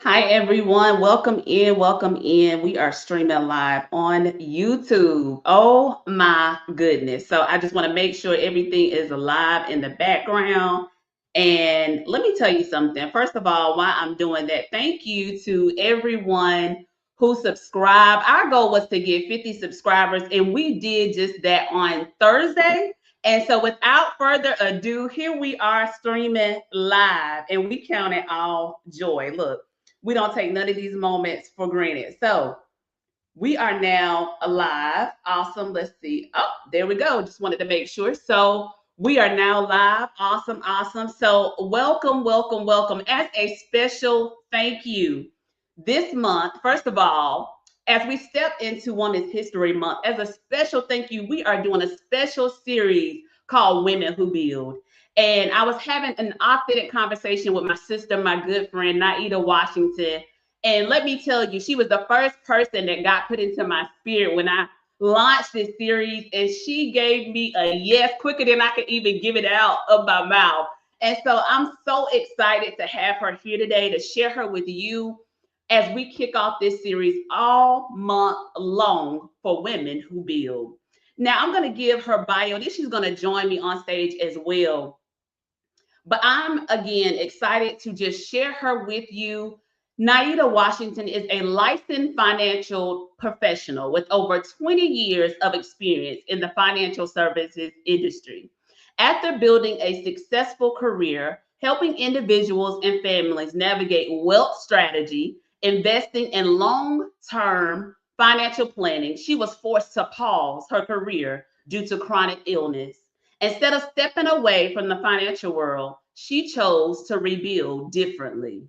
Hi, everyone. Welcome in. Welcome in. We are streaming live on YouTube. Oh, my goodness. So, I just want to make sure everything is alive in the background. And let me tell you something. First of all, while I'm doing that, thank you to everyone who subscribed. Our goal was to get 50 subscribers, and we did just that on Thursday. And so, without further ado, here we are streaming live, and we count it all joy. Look, we don't take none of these moments for granted. So we are now alive. Awesome. Let's see. Oh, there we go. Just wanted to make sure. So we are now live. Awesome. Awesome. So welcome, welcome, welcome. As a special thank you this month, first of all, as we step into Women's History Month, as a special thank you, we are doing a special series called Women Who Build. And I was having an authentic conversation with my sister, my good friend, Nieda Washington. And let me tell you, she was the first person that got put into my spirit when I launched this series. And she gave me a yes quicker than I could even give it out of my mouth. And so I'm so excited to have her here today to share her with you as we kick off this series all month long for Women Who Build. Now, I'm going to give her bio. Then she's going to join me on stage as well. But I'm again excited to just share her with you. Nieda Washington is a licensed financial professional with over 20 years of experience in the financial services industry. After building a successful career, helping individuals and families navigate wealth strategy, investing in long term financial planning, she was forced to pause her career due to chronic illness. Instead of stepping away from the financial world, she chose to rebuild differently.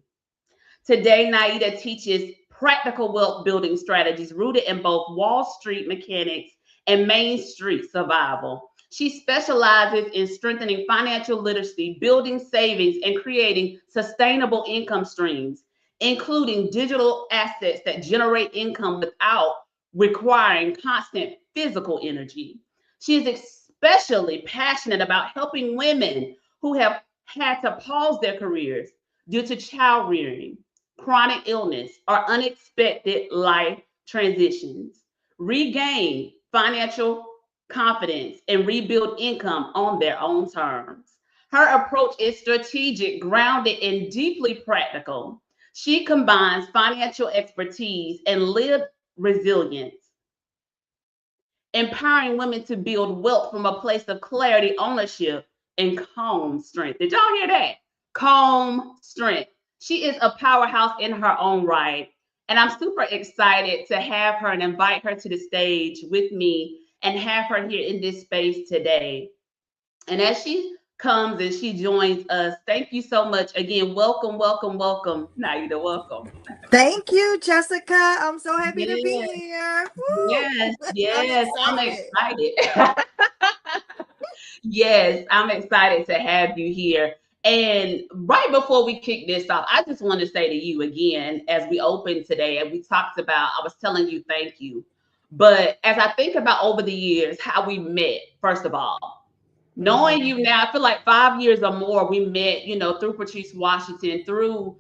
Today, Nieda teaches practical wealth building strategies rooted in both Wall Street mechanics and Main Street survival. She specializes in strengthening financial literacy, building savings, and creating sustainable income streams, including digital assets that generate income without requiring constant physical energy. She is especially passionate about helping women who have had to pause their careers due to child rearing, chronic illness, or unexpected life transitions, regain financial confidence, and rebuild income on their own terms. Her approach is strategic, grounded, and deeply practical. She combines financial expertise and lived resilience, empowering women to build wealth from a place of clarity, ownership, and calm strength. Did y'all hear that? Calm strength. She is a powerhouse in her own right. And I'm super excited to have her and invite her to the stage with me and have her here in this space today. And as she comes and she joins us, thank you so much. Again, welcome, welcome, welcome. Naida, welcome. Thank you, Jessica. I'm so happy to be Yes, here. Woo! yes, I'm yes. I'm excited. excited. Yes, I'm excited to have you here. And right before we kick this off, I just want to say to you again, as we open today, and we talked about, I was telling you thank you. But as I think about over the years, how we met, first of all, knowing you Mhm. now, I feel like 5 years or more, we met, through Patrice Washington, through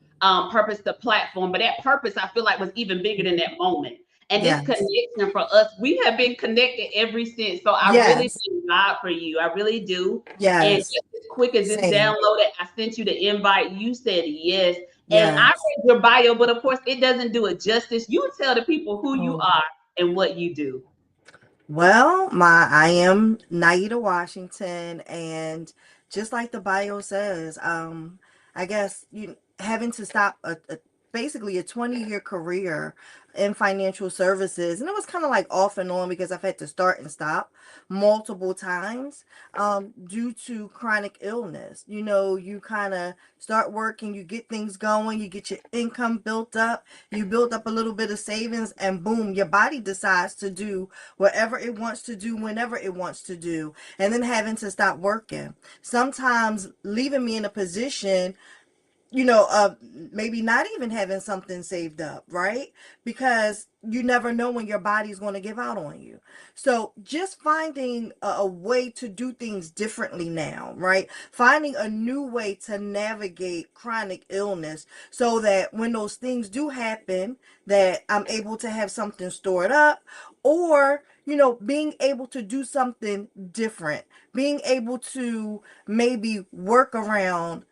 Purpose the platform. But that purpose, I feel like, was even bigger than that moment. And this Yes. connection for us, we have been connected ever since. So I really Yes. thank God for you. I really do. And Yes. just as quick as this Same. downloaded, I sent you the invite. You said yes. And I Yes. read your bio, but of course, it doesn't do it justice. You tell the people who you Oh. are and what you do. Well, I am Naida Washington, and just like the bio says, I guess you having to stop basically a 20-year career in financial services, and it was kind of like off and on because I've had to start and stop multiple times due to chronic illness. You kind of start working, you get things going, you get your income built up, you build up a little bit of savings, and boom, your body decides to do whatever it wants to do whenever it wants to do, and then having to stop working, sometimes leaving me in a position maybe not even having something saved up, right? Because you never know when your body's going to give out on you. So just finding a way to do things differently now, right? Finding a new way to navigate chronic illness so that when those things do happen, that I'm able to have something stored up, or being able to do something different, being able to maybe work around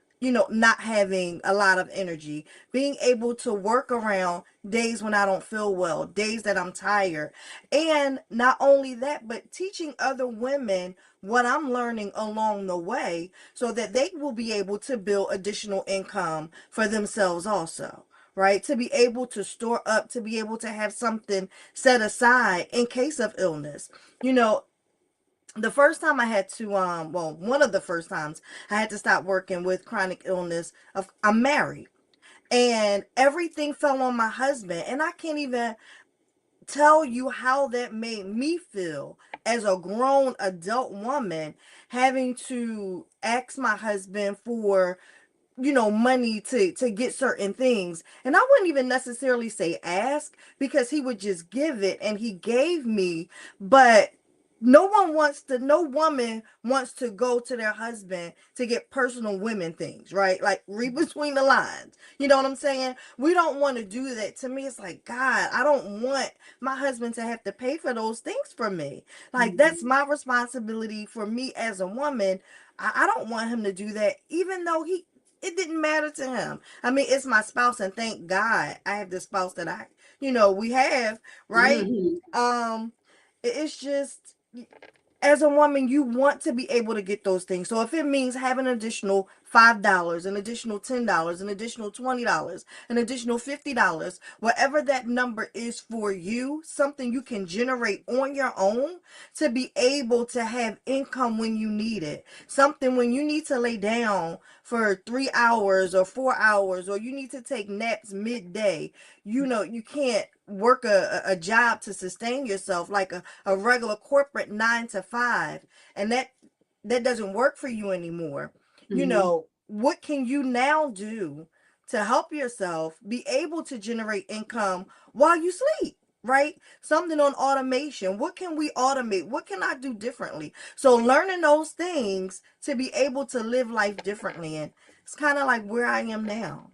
not having a lot of energy, being able to work around days when I don't feel well, days that I'm tired. And not only that, but teaching other women what I'm learning along the way so that they will be able to build additional income for themselves also. Right? To be able to store up, to be able to have something set aside in case of illness. You know, the first time I had to one of the first times I had to stop working with chronic illness of I'm married, and everything fell on my husband, and I can't even tell you how that made me feel as a grown adult woman, having to ask my husband for money to get certain things. And I wouldn't even necessarily say ask, because he would just give it, and he gave me. But no woman wants to go to their husband to get personal women things, right? Like, read between the lines. You know what I'm saying? We don't want to do that. To me, it's like, God, I don't want my husband to have to pay for those things for me. Like, that's my responsibility for me as a woman. I don't want him to do that, even though it didn't matter to him. I mean, it's my spouse, and thank God I have this spouse that we have, right? Mm-hmm. Um, it's just, as a woman, you want to be able to get those things. So if it means having an additional $5, an additional $10, an additional $20, an additional $50, whatever that number is for you, something you can generate on your own to be able to have income when you need it. Something when you need to lay down for 3 hours or 4 hours, or you need to take naps midday. You can't work a job to sustain yourself like a regular corporate 9 to 5, and that doesn't work for you anymore. Mm-hmm. What can you now do to help yourself be able to generate income while you sleep? Right? Something on automation. What can we automate? What can I do differently? So learning those things to be able to live life differently. And it's kind of like where I am now.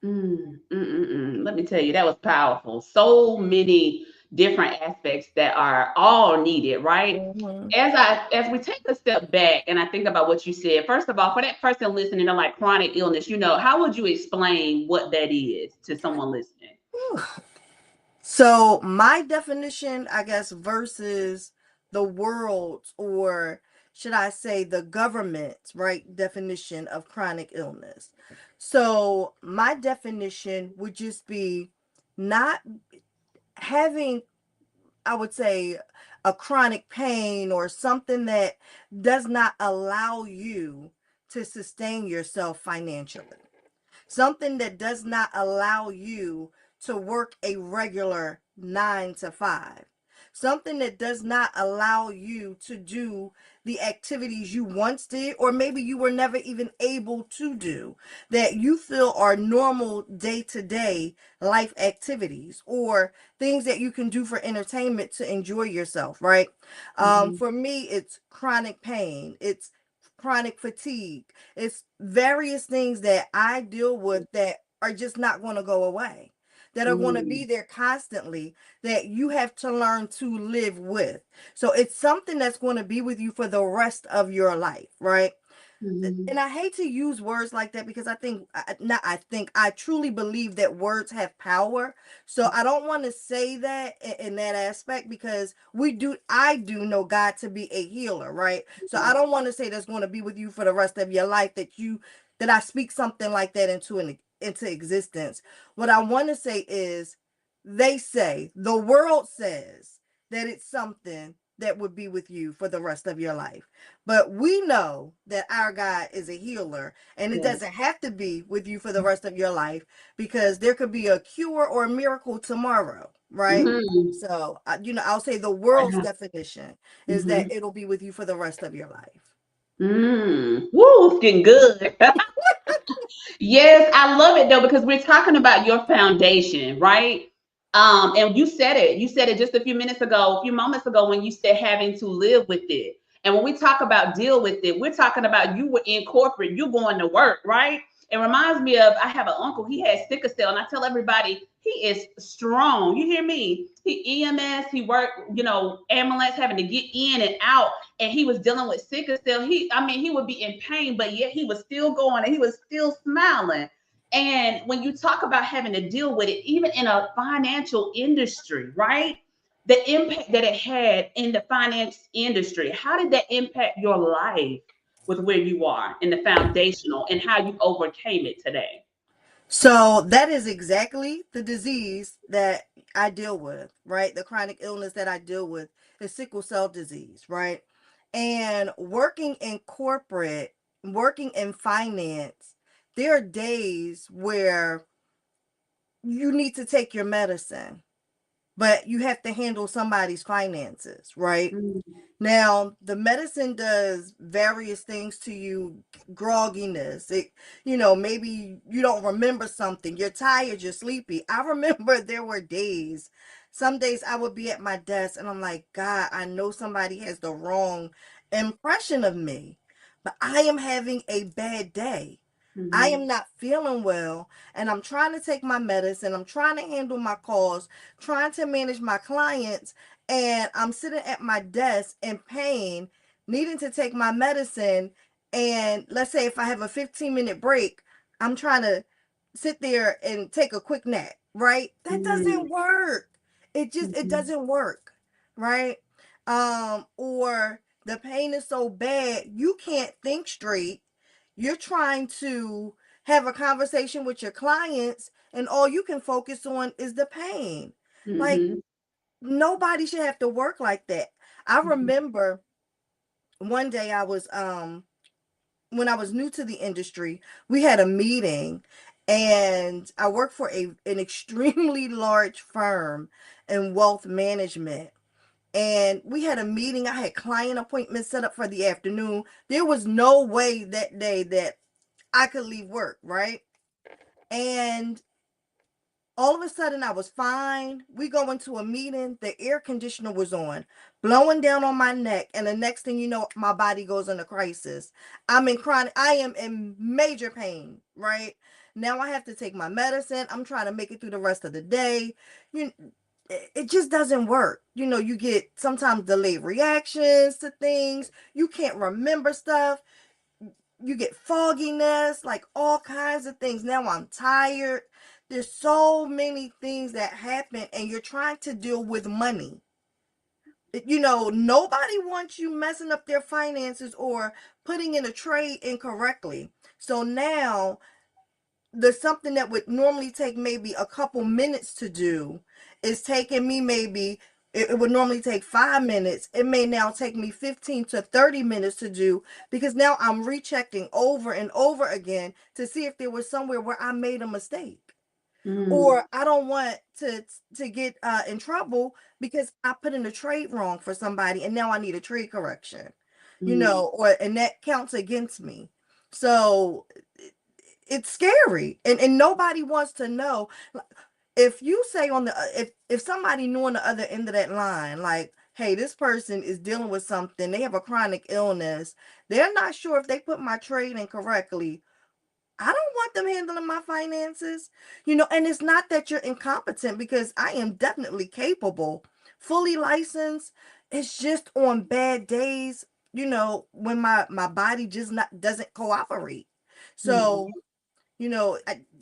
Let me tell you, that was powerful. So many different aspects that are all needed, right? Hmm. As we take a step back and I think about what you said, first of all, for that person listening to like chronic illness, how would you explain what that is to someone listening? So my definition, I guess, versus the world's, or should I say the government's, right, definition of chronic illness. So my definition would just be not having, I would say, a chronic pain or something that does not allow you to sustain yourself financially, something that does not allow you to work a regular 9 to 5, something that does not allow you to do the activities you once did, or maybe you were never even able to do, that you feel are normal day to day life activities, or things that you can do for entertainment to enjoy yourself, right? Mm-hmm. For me, it's chronic pain, it's chronic fatigue, it's various things that I deal with that are just not going to go away, that are going to be there constantly, that you have to learn to live with. So it's something that's going to be with you for the rest of your life, right? Mm-hmm. And I hate to use words like that, because not I think, I truly believe that words have power. So I don't want to say that in that aspect, because I do know God to be a healer, right? So I don't want to say that's going to be with you for the rest of your life, that I speak something like that into existence. What I want to say is, the world says that it's something that would be with you for the rest of your life. But we know that our God is a healer, and it Yes. doesn't have to be with you for the rest of your life, because there could be a cure or a miracle tomorrow, right? Mm-hmm. So, I'll say the world's Wow. definition is that Mm-hmm. it'll be with you for the rest of your life. Woo, it's getting good. Yes, I love it though because we're talking about your foundation, right? And you said it. You said it just a few minutes ago, a few moments ago when you said having to live with it. And when we talk about deal with it, we're talking about you were in corporate, you going to work, right? It reminds me of I have an uncle, he had sickle cell, and I tell everybody he is strong. You hear me? He EMS, he worked, ambulance, having to get in and out, and he was dealing with sickle cell. He would be in pain, but yet he was still going and he was still smiling. And when you talk about having to deal with it, even in a financial industry, right? The impact that it had in the finance industry, how did that impact your life with where you are in the foundational and how you overcame it today? So that is exactly the disease that I deal with, right? The chronic illness that I deal with is sickle cell disease, right? And working in corporate, working in finance, there are days where you need to take your medicine, but you have to handle somebody's finances, right? Mm, Now, the medicine does various things to you, grogginess. Maybe you don't remember something. You're tired, you're sleepy. I remember there were days, some days I would be at my desk and I'm like, God, I know somebody has the wrong impression of me, but I am having a bad day. I mhm, am not feeling well, and I'm trying to take my medicine. I'm trying to handle my calls, trying to manage my clients, and I'm sitting at my desk in pain, needing to take my medicine. And let's say if I have a 15-minute break, I'm trying to sit there and take a quick nap, right? That mm, doesn't work. It mhm, doesn't work, right? Or the pain is so bad you can't think straight. You're trying to have a conversation with your clients and all you can focus on is the pain. Like, mhm, nobody should have to work like that. I mhm, remember one day when I was new to the industry, we had a meeting, and I worked for an extremely large firm in wealth management. And we had a meeting. I had client appointments set up for the afternoon. There was no way that day that I could leave work, right? And all of a sudden I was fine. We go into a meeting, the air conditioner was on, blowing down on my neck, and the next thing you know, my body goes into crisis. I am in major pain, right? Now I have to take my medicine. I'm trying to make it through the rest of the day. You it just doesn't work. You get sometimes delayed reactions to things. You can't remember stuff. You get fogginess, like all kinds of things. Now I'm tired. There's so many things that happen, and you're trying to deal with money. Nobody wants you messing up their finances or putting in a trade incorrectly. So now there's something that would normally take maybe a couple minutes to do is taking me maybe it would normally take 5 minutes. It may now take me 15 to 30 minutes to do because now I'm rechecking over and over again to see if there was somewhere where I made a mistake. mm, Or I don't want to get in trouble because I put in a trade wrong for somebody and now I need a trade correction. mm, Or and that counts against me. So it's scary, and nobody wants to know. If you say on the if somebody knew on the other end of that line, like, hey, this person is dealing with something, they have a chronic illness, they're not sure if they put my trade in correctly, I don't want them handling my finances. And it's not that you're incompetent, because I am definitely capable, fully licensed. It's just on bad days, when my body just not doesn't cooperate. mm, So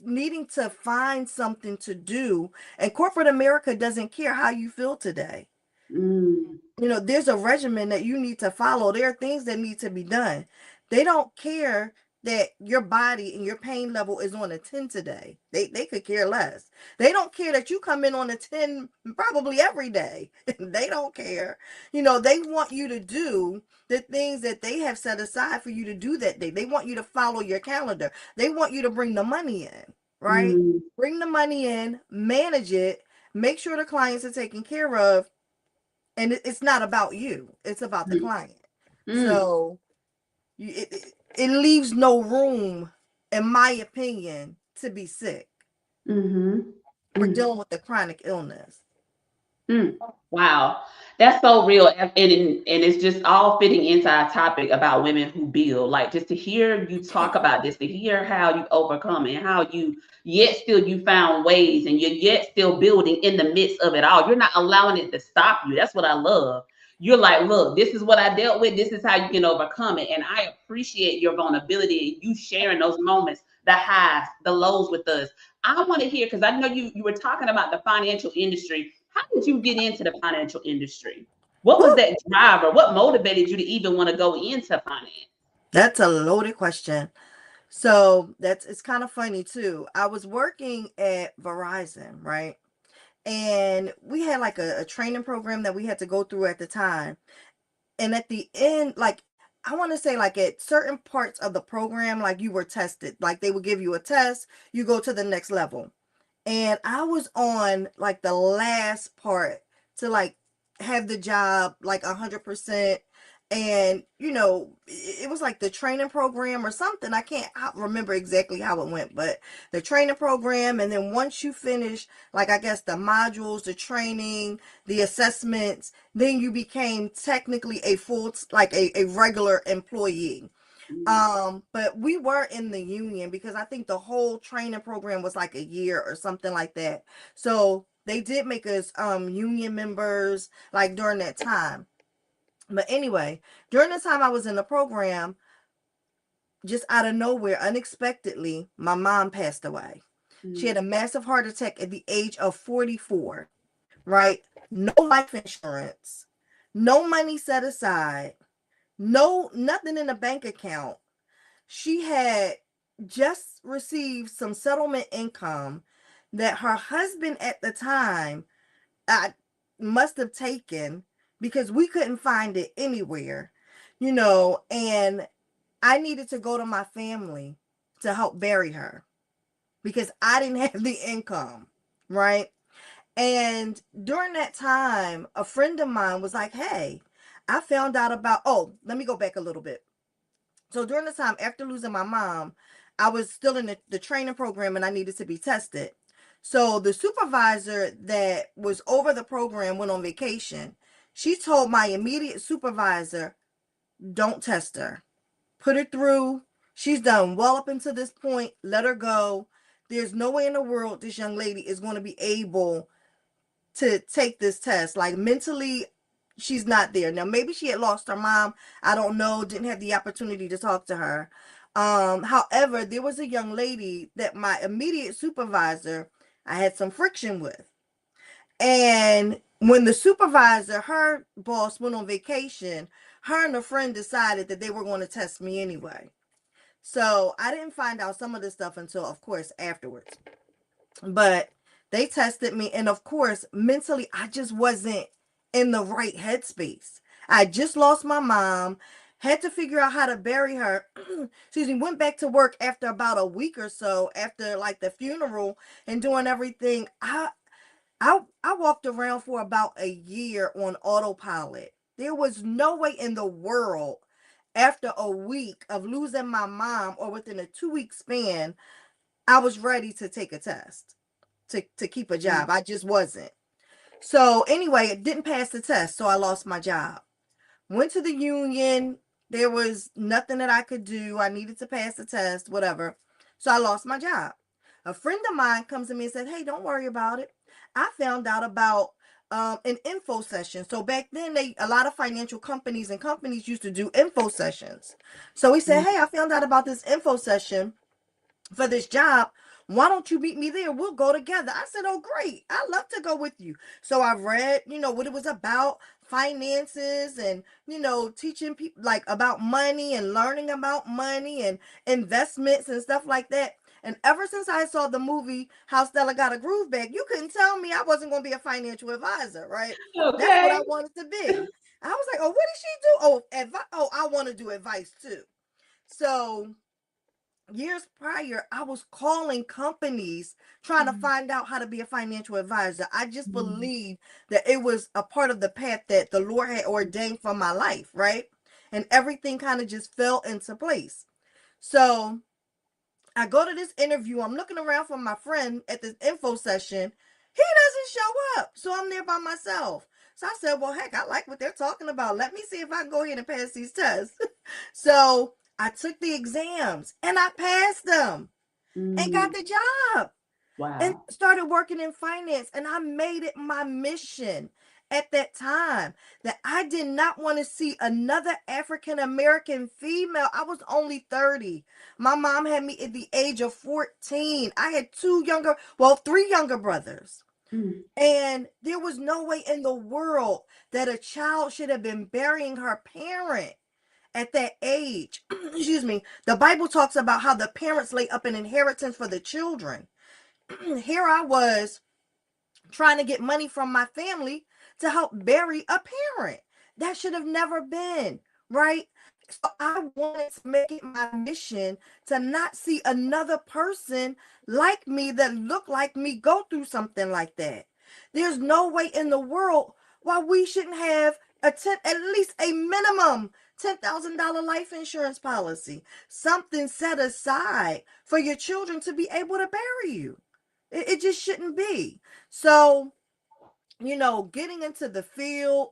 needing to find something to do, and corporate America doesn't care how you feel today. mm, There's a regimen that you need to follow. There are things that need to be done. They don't care that your body and your pain level is on a 10 today. They could care less. They don't care that you come in on a 10 probably every day. They don't care. They want you to do the things that they have set aside for you to do that day. They want you to follow your calendar. They want you to bring the money in, right? mm, Bring the money in, manage it, make sure the clients are taken care of, and it's not about you, it's about the mm, client. mm, So it leaves no room. in my opinion, to be sick Mm-hmm. or dealing with a chronic illness. Mm, wow, that's so real, and it's just all fitting into our topic about women who build. Like just to hear you talk about this, to hear how you overcome it, and how you yet still you found ways, and you're yet still building in the midst of it all. You're not allowing it to stop you. That's what I love. You're like, look, this is what I dealt with. This is how you can overcome it, and I appreciate your vulnerability and you sharing those moments, the highs, the lows with us. I want to hear because I know you were talking about the financial industry. How did you get into the financial industry? What was Whew, that driver? What motivated you to even want to go into finance? that's a loaded question. So that's it's kind of funny too. I was working at Verizon, right? And we had like a training program that we had to go through at the time. And at the end, like I want to say like at certain parts of the program, like you were tested. Like they would give you a test, you go to the next level. And I was on like the last part to like have the job like 100%. And it was like the training program or something. I can't remember exactly how it went, but the training program, and then once you finish, like I guess the modules, the training, the assessments, then you became technically a full, like a regular employee. Mm, But we were in the union because I think the whole training program was like a year or something like that. So they did make us union members like during that time. But anyway, during the time I was in the program, just out of nowhere, unexpectedly, my mom passed away. She had mm, a massive heart attack at the age of 44, right? No life insurance, no money set aside, no nothing in the bank account. She had just received some settlement income that her husband at the time I must have taken because we couldn't find it anywhere, and I needed to go to my family to help bury her because I didn't have the income, right? And during that time, a friend of mine was like, "Hey, I found out about." Oh, let me go back a little bit. So during the time after losing my mom, I was still in the training program and I needed to be tested. So the supervisor that was over the program went on vacation. She told my immediate supervisor, don't test her. Put her through. She's done well up until this point. Let her go. There's no way in the world this young lady is going to be able to take this test. Like mentally, she's not there. Now, maybe she had lost her mom. I don't know. Didn't have the opportunity to talk to her. However, there was a young lady that my immediate supervisor I had some friction with. And when the supervisor, her boss, went on vacation, her and a friend decided that they were going to test me anyway. So I didn't find out some of this stuff until, of course, afterwards. But they tested me, and of course, mentally, I just wasn't in the right headspace. I just lost my mom, had to figure out how to bury her. Excuse me, went back to work after about a week or so after like the funeral and doing everything. I walked around for about a year on autopilot. There was no way in the world after a week of losing my mom or within a 2 week span, I was ready to take a test to keep a mm, job. I just wasn't. So anyway, it didn't pass the test, so I lost my job. Went to the union. There was nothing that I could do. I needed to pass the test, whatever. So I lost my job. A friend of mine comes to me and said, "Hey, don't worry about it. I found out about an info session." So back then, a lot of financial companies and companies used to do info sessions. So he said, mm. "Hey, I found out about this info session for this job. Why don't you meet me there? We'll go together." I said, "Oh, great. I'd love to go with you." So I read, what it was about, finances, and, teaching people like about money and learning about money and investments and stuff like that. And ever since I saw the movie How Stella Got a Groove Back, you couldn't tell me I wasn't going to be a financial advisor, right? That's what I Okay. wanted to be. I was like, "Oh, what did she do? Oh, oh, I want to do advice too." So years prior, I was calling companies trying to Mm, find out how to be a financial advisor. I just mm, believed that it was a part of the path that the Lord had ordained for my life, right? And everything kind of just fell into place. So I go to this interview. I'm looking around for my friend at this info session. He doesn't show up. So I'm there by myself. So I said, well, heck, I like what they're talking about. Let me see if I can go ahead and pass these tests. So I took the exams and I passed them and got Mm, the job and wow. started working in finance. And I made it my mission at that time that I did not want to see another African American female. I was only 30. My mom had me at the age of 14. I had three younger brothers. Mm, And there was no way in the world that a child should have been burying her parent at that age. Excuse me. The Bible talks about how the parents lay up an inheritance for the children. Here I was trying to get money from my family to help bury a parent. That should have never been, right? So I wanted to make it my mission to not see another person like me that looked like me go through something like that. There's no way in the world why we shouldn't have at least a minimum $10,000 life insurance policy, something set aside for your children to be able to bury you. It just shouldn't be. So, getting into the field,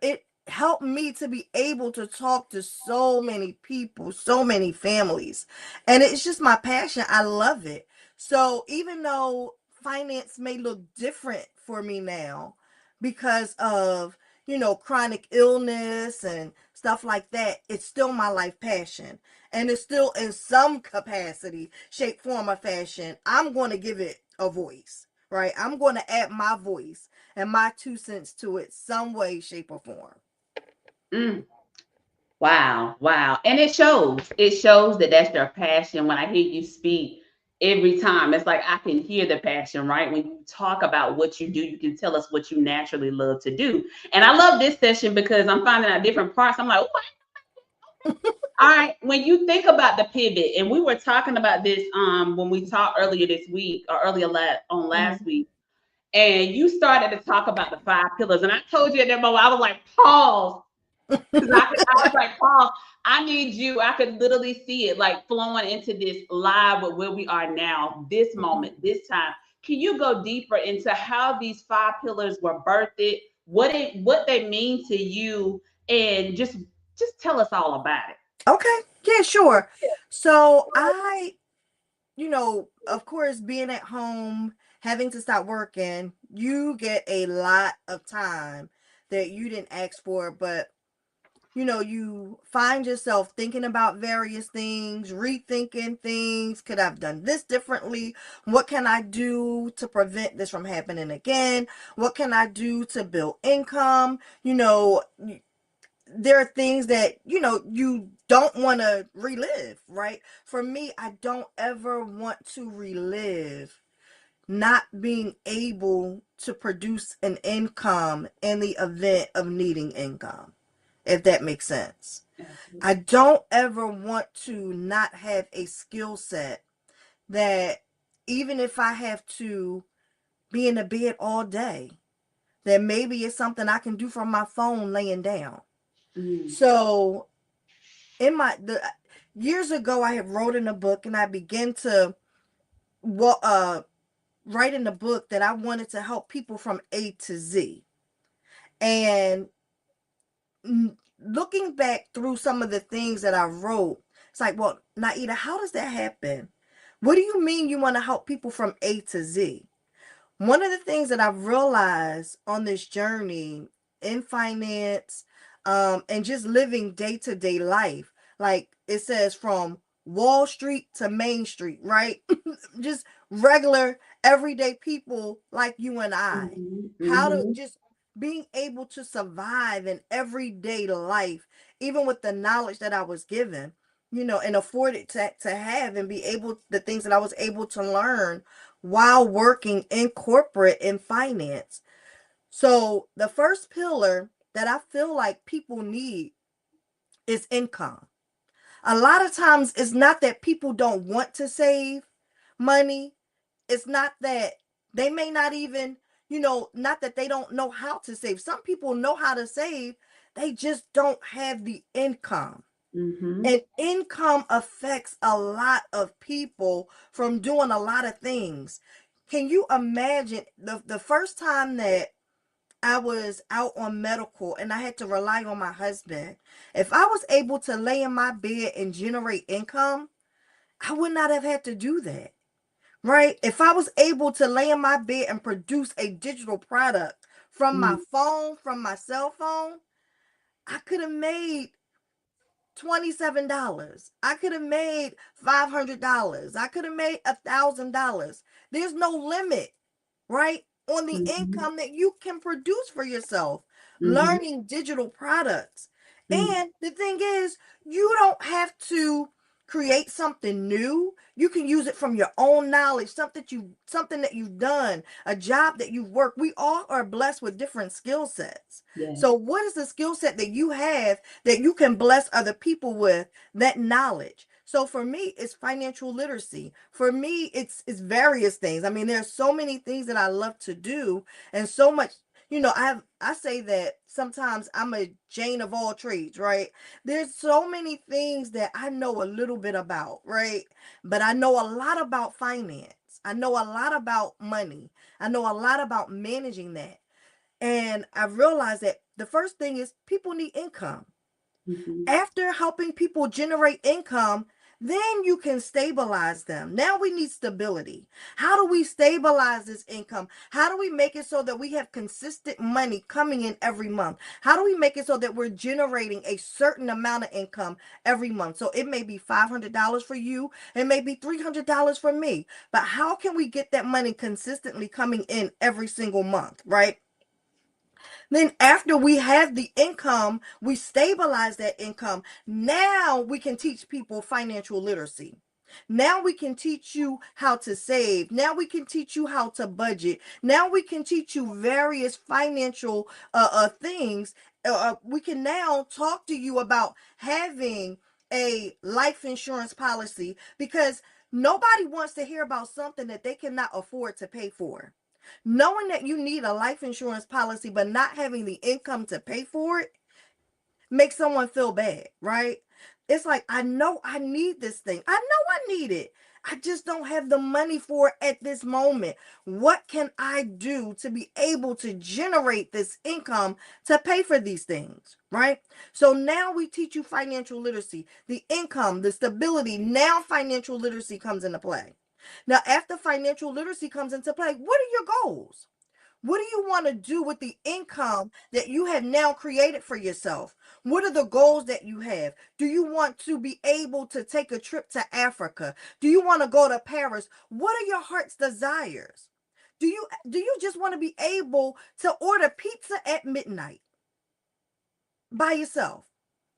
it helped me to be able to talk to so many people, so many families. And it's just my passion. I love it. So, even though finance may look different for me now because of, chronic illness and stuff like that, it's still my life passion. And it's still in some capacity, shape, form, or fashion. I'm going to give it a voice, right? I'm going to add my voice and my 2 cents to it some way, shape, or form. mm. Wow, wow. And it shows. It shows that that's your passion. When I hear you speak every time, it's like I can hear the passion, right? When you talk about what you do, you can tell us what you naturally love to do. And I love this session because I'm finding out different parts. I'm like, oh, all right. When you think about the pivot, and we were talking about this when we talked earlier this week or on last Mm-hmm. week, and you started to talk about the 5 pillars. And I told you at that moment, I was like, pause. Because I was like, Paul, I need you. I could literally see it like flowing into this live with where we are now, this Mm-hmm. moment, this time. Can you go deeper into how these 5 pillars were birthed, what they mean to you, and just tell us all about it. Okay. Yeah, sure. So of course, being at home, having to stop working, you get a lot of time that you didn't ask for, but you find yourself thinking about various things, rethinking things. Could I have done this differently? What can I do to prevent this from happening again? What can I do to build income? There are things that, you don't want to relive, right? For me, I don't ever want to relive not being able to produce an income in the event of needing income, if that makes sense. I Absolutely. don't ever want to not have a skill set that, even if I have to be in the bed all day, that maybe it's something I can do from my phone laying down. Mm, So in my the years ago, I had wrote in a book, and I began to well write in the book that I wanted to help people from A to Z. And looking back through some of the things that I wrote, it's like, well, Naida, how does that happen? What do you mean you want to help people from A to Z? One of the things that I've realized on this journey in finance, and just living day to day life, like it says, from Wall Street to Main Street, right? Just regular, everyday people like you and I. mhm, How to mhm, just being able to survive in everyday life, even with the knowledge that I was given, and afforded to have and be able, the things that I was able to learn while working in corporate and finance. So the first pillar that I feel like people need is income. A lot of times it's not that people don't want to save money. It's not that they may not even, not that they don't know how to save. Some people know how to save, they just don't have the income. Mm-hmm. And income affects a lot of people from doing a lot of things. Can you imagine the first time that I was out on medical and I had to rely on my husband? If I was able to lay in my bed and generate income, I would not have had to do that, right? If I was able to lay in my bed and produce a digital product from my phone, from my cell phone, I could have made $27. I could have made $500. I could have made $1,000. There's no limit, right? On the Mm-hmm. income that you can produce for yourself, Mm-hmm. learning digital products. Mm-hmm. And the thing is, you don't have to create something new. You can use it from your own knowledge, something that you've done, a job that you've worked. We all are blessed with different skill sets. Yes. So what is the skill set that you have that you can bless other people with, that knowledge? So for me, it's financial literacy. For me, it's various things. I mean, there's so many things that I love to do, and so much. I say that sometimes I'm a Jane of all trades, right? There's so many things that I know a little bit about, right? But I know a lot about finance. I know a lot about money. I know a lot about managing that. And I realized that the first thing is people need income. Mm-hmm. After helping people generate income, then you can stabilize them. Now we need stability. How do we stabilize this income? How do we make it so that we have consistent money coming in every month? How do we make it so that we're generating a certain amount of income every month? So it may be $500 for you, it may be $300 for me. But how can we get that money consistently coming in every single month, right? Then after we have the income, we stabilize that income. Now we can teach people financial literacy. Now we can teach you how to save. Now we can teach you how to budget. Now we can teach you various financial things. We can now talk to you about having a life insurance policy, because nobody wants to hear about something that they cannot afford to pay for. Knowing that you need a life insurance policy but not having the income to pay for it makes someone feel bad, right? It's like, I know I need this thing. I know I need it. I just don't have the money for it at this moment. What can I do to be able to generate this income to pay for these things, right? So now we teach you financial literacy, the income, the stability. Now financial literacy comes into play. Now, after financial literacy comes into play, what are your goals? What do you want to do with the income that you have now created for yourself? What are the goals that you have? Do you want to be able to take a trip to Africa? Do you want to go to Paris? What are your heart's desires? Do you just want to be able to order pizza at midnight by yourself?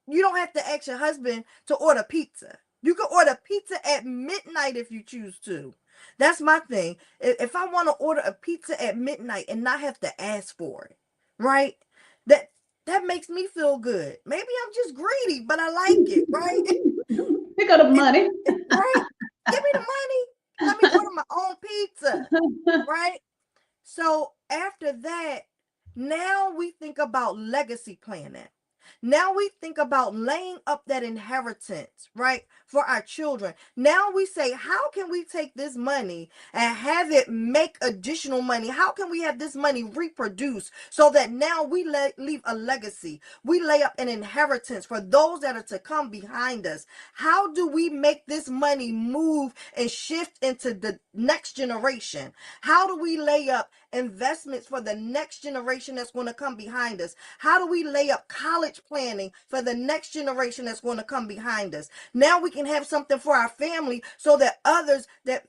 You don't have to ask your husband to order pizza. You can order pizza at midnight if you choose to. That's my thing. If I want to order a pizza at midnight and not have to ask for it, right? That that makes me feel good. Maybe I'm just greedy, but I like it, right? Pick up the It, money. right? Give me the money. Let me order my own pizza, right? So after that, now we think about legacy planning. Now we think about laying up that inheritance, right, for our children. Now we say, how can we take this money and have it make additional money? How can we have this money reproduce so that now we leave a legacy? We lay up an inheritance for those that are to come behind us. How do we make this money move and shift into the next generation? How do we lay up investments for the next generation that's going to come behind us? How do we lay up college planning for the next generation that's going to come behind us? Now we can have something for our family so that others that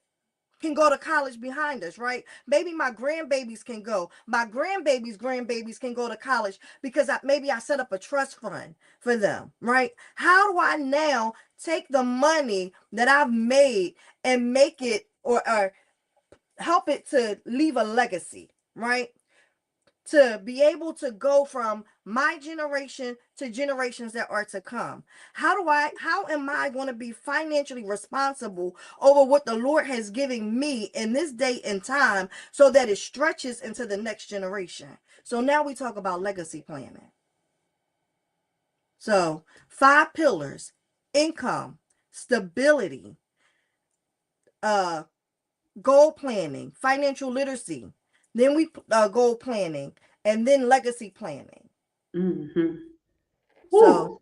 can go to college behind us, right? Maybe my grandbabies can go. My grandbabies can go to college because maybe I set up a trust fund for them, right? How do I now take the money that I've made and make it, or help it to leave a legacy, right? To be able to go from my generation to generations that are to come. How am I going to be financially responsible over what the Lord has given me in this day and time so that it stretches into the next generation? So now we talk about legacy planning. So, 5 pillars. income, stability, uh, goal planning, financial literacy. Then we goal planning, and then legacy planning. Mm-hmm. So Whew.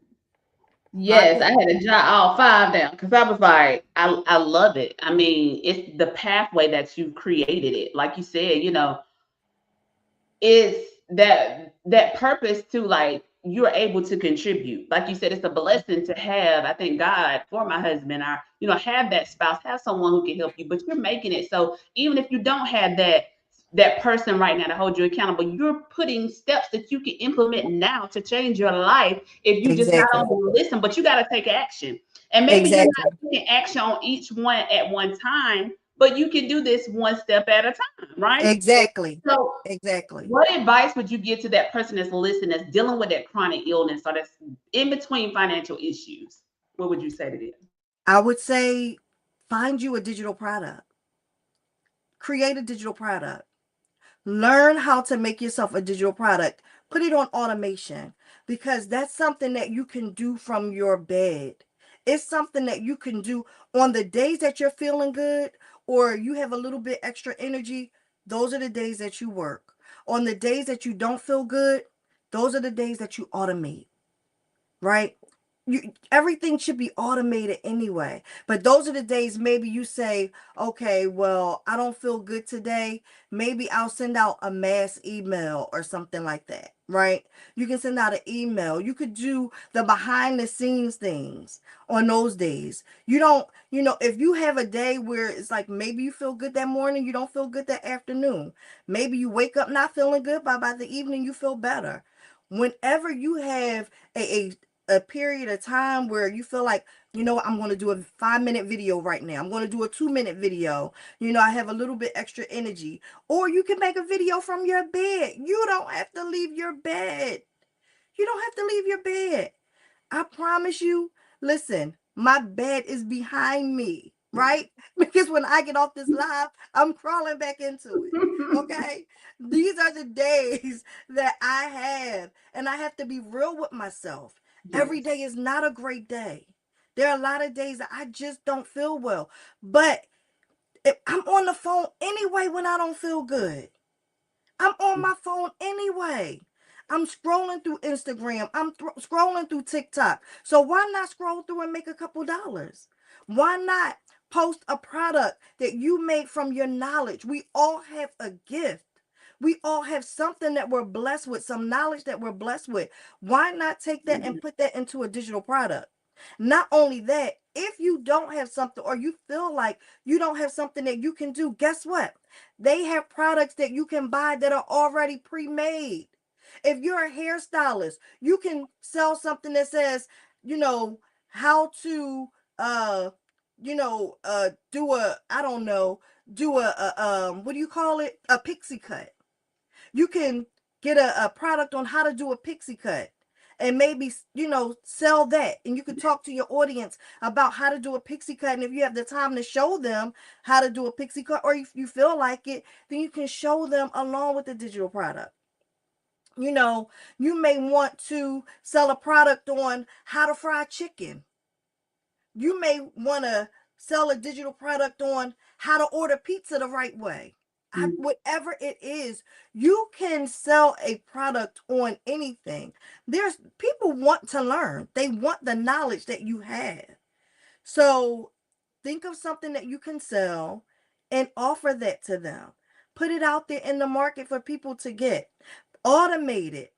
my Yes, I had goodness, to jot all five down because I was like, I love it. I mean, it's the pathway that you created it. Like you said, it's that purpose to, like, you're able to contribute. Like you said, it's a blessing to have. I thank God for my husband. I, have that spouse, have someone who can help you. But you're making it so even if you don't have that person right now to hold you accountable, you're putting steps that you can implement now to change your life if you just not exactly, only listen, but you got to take action. And maybe you're exactly, not taking action on each one at one time, but you can do this one step at a time, right? exactly, So exactly. what advice would you give to that person that's listening, that's dealing with that chronic illness or that's in between financial issues? What would you say to them? I would say find you a digital product, create a digital product. Learn how to make yourself a digital product. Put it on automation because that's something that you can do from your bed. It's something that you can do on the days that you're feeling good or you have a little bit extra energy. Those are the days that you work. On the days that you don't feel good, those are the days that you automate, right? Everything should be automated anyway. But those are the days maybe you say, okay, well, I don't feel good today. Maybe I'll send out a mass email or something like that, right? You can send out an email. You could do the behind the scenes things on those days. You don't, if you have a day where it's like maybe you feel good that morning, you don't feel good that afternoon. Maybe you wake up not feeling good, by the evening you feel better. Whenever you have a period of time where you feel like, I'm going to do a 5-minute video right now. I'm going to do a 2-minute video. I have a little bit extra energy. Or you can make a video from your bed. You don't have to leave your bed. You don't have to leave your bed. I promise you, listen, my bed is behind me, right? Because when I get off this live, I'm crawling back into it. Okay? These are the days that I have, and I have to be real with myself. Every Yes. day is not a great day. There are a lot of days that I just don't feel well. But I'm on the phone anyway when I don't feel good. I'm on my phone anyway. I'm scrolling through Instagram. I'm scrolling through TikTok. So why not scroll through and make a couple dollars? Why not post a product that you made from your knowledge? We all have a gift. We all have something that we're blessed with, some knowledge that we're blessed with. Why not take that and put that into a digital product? Not only that, if you don't have something or you feel like you don't have something that you can do, guess what? They have products that you can buy that are already pre-made. If you're a hairstylist, you can sell something that says, you know, how to do a, I don't know, do what do you call it? A pixie cut. You can get a product on how to do a pixie cut and maybe sell that, and you could talk to your audience about how to do a pixie cut. And if you have the time to show them how to do a pixie cut, or if you feel like it, then you can show them along with the digital product. You may want to sell a product on how to fry chicken. You may want to sell a digital product on how to order pizza the right way. Whatever it is, you can sell a product on anything. There's people want to learn. They want the knowledge that you have. So think of something that you can sell and offer that to them. Put it out there in the market for people to get. Automate it.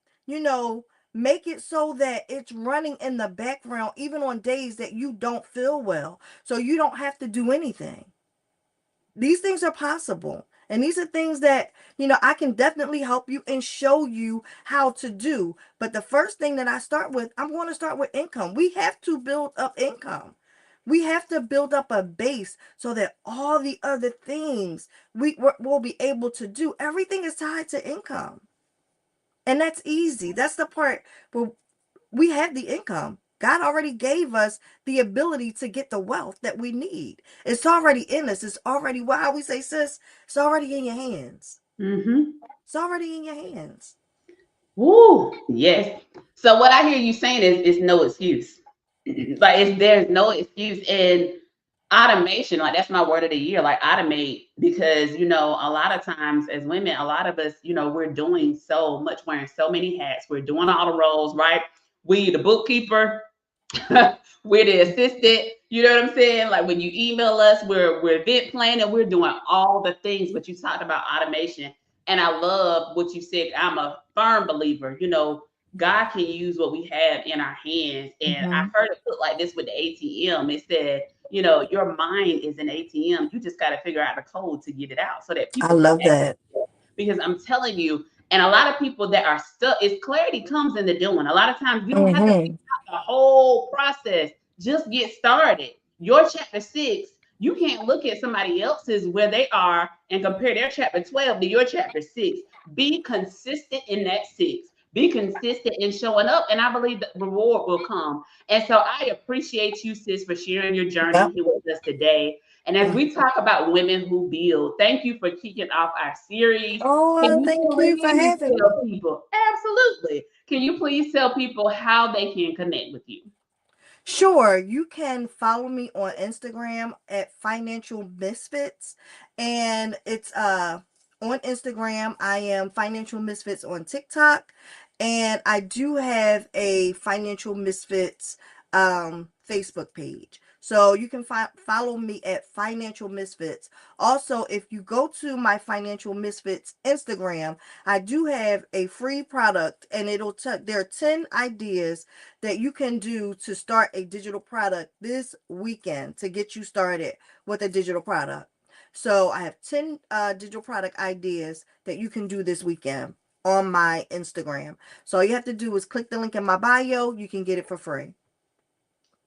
Make it so that it's running in the background even on days that you don't feel well. So you don't have to do anything. These things are possible. And these are things that, I can definitely help you and show you how to do. But the first thing that I start with, I'm going to start with income. We have to build up income. We have to build up a base so that all the other things will be able to do. Everything is tied to income. And that's easy. That's the part where we have the income. God already gave us the ability to get the wealth that we need. It's already in us. It's already, well, how we say, sis, it's already in your hands. Mm-hmm. It's already in your hands. Woo. Yes. So what I hear you saying is no excuse. Like there's no excuse in automation. Like that's my word of the year. Like automate, because a lot of times as women, a lot of us, we're doing so much, wearing so many hats. We're doing all the roles, right? We the bookkeeper, we're the assistant. You know what I'm saying? Like when you email us, we're event planning, we're doing all the things. But you talked about automation, and I love what you said. I'm a firm believer. God can use what we have in our hands, and I Hmm. heard it put like this with the ATM. It said, your mind is an ATM. You just got to figure out the code to get it out so that I people can love that. because I'm telling you, and a lot of people that are stuck, is clarity comes in the doing. A lot of times you don't have to Hmm. figure out the whole process. Just get started. Your chapter 6, you can't look at somebody else's where they are and compare their chapter 12 to your chapter 6. Be consistent in that 6. Be consistent in showing up, and I believe the reward will come. And so I appreciate you, sis, for sharing your journey Yep. here with us today. And as we talk about women who build, thank you for kicking off our series. Can Oh, you thank you for please having me. tell people? Absolutely. Can you please tell people how they can connect with you? Sure, you can follow me on Instagram at Financial Misfits, and it's on Instagram. I am Financial Misfits on TikTok, and I do have a Financial Misfits Facebook page. So you can follow me at Financial Misfits. Also, if you go to my Financial Misfits Instagram, I do have a free product, and there are 10 ideas that you can do to start a digital product this weekend to get you started with a digital product. So I have 10 digital product ideas that you can do this weekend on my Instagram. So all you have to do is click the link in my bio. You can get it for free.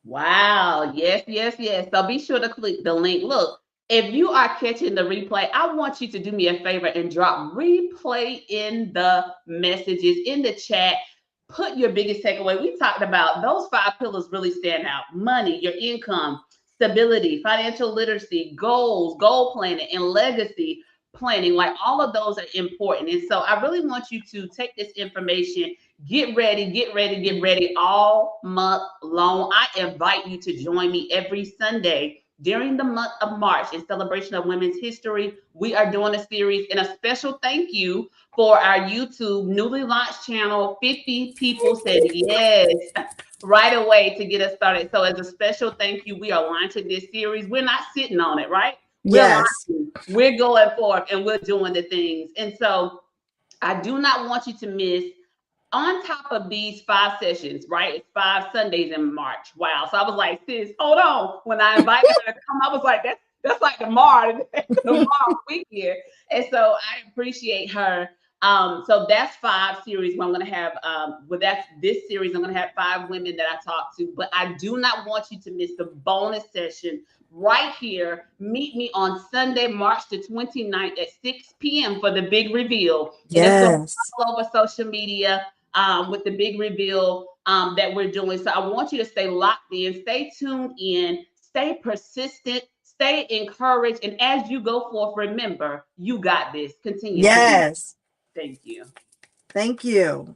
Wow. Yes, yes, yes. So be sure to click the link. Look, if you are catching the replay, I want you to do me a favor and drop replay in the messages in the chat. Put your biggest takeaway. We talked about those 5 pillars really stand out: money, your income, stability, financial literacy, goals, goal planning, and legacy planning. Like all of those are important. And so I really want you to take this information. Get ready, get ready, get ready all month long. I invite you to join me every Sunday during the month of March in celebration of Women's History. We are doing a series, and a special thank you for our YouTube newly launched channel. 50 people said yes right away to get us started. So, as a special thank you, we are launching this series. We're not sitting on it, right? We're Yes. launching, we're going forth, and we're doing the things. And so, I do not want you to miss on top of these 5 sessions, right? It's 5 Sundays in March. Wow. So I was like, sis, hold on. When I invited her to come, I was like, that's like tomorrow week here. And so I appreciate her. So that's 5 series where I'm gonna have well that's this series, I'm gonna have 5 women that I talk to, but I do not want you to miss the bonus session right here. Meet me on Sunday, March the 29th at 6 p.m. for the big reveal. And it's gonna be Yes. all over social media with the big reveal that we're doing. So I want you to stay locked in, stay tuned in, stay persistent, stay encouraged. And as you go forth, remember, you got this. Continue to do. Yes. Thank you. Thank you.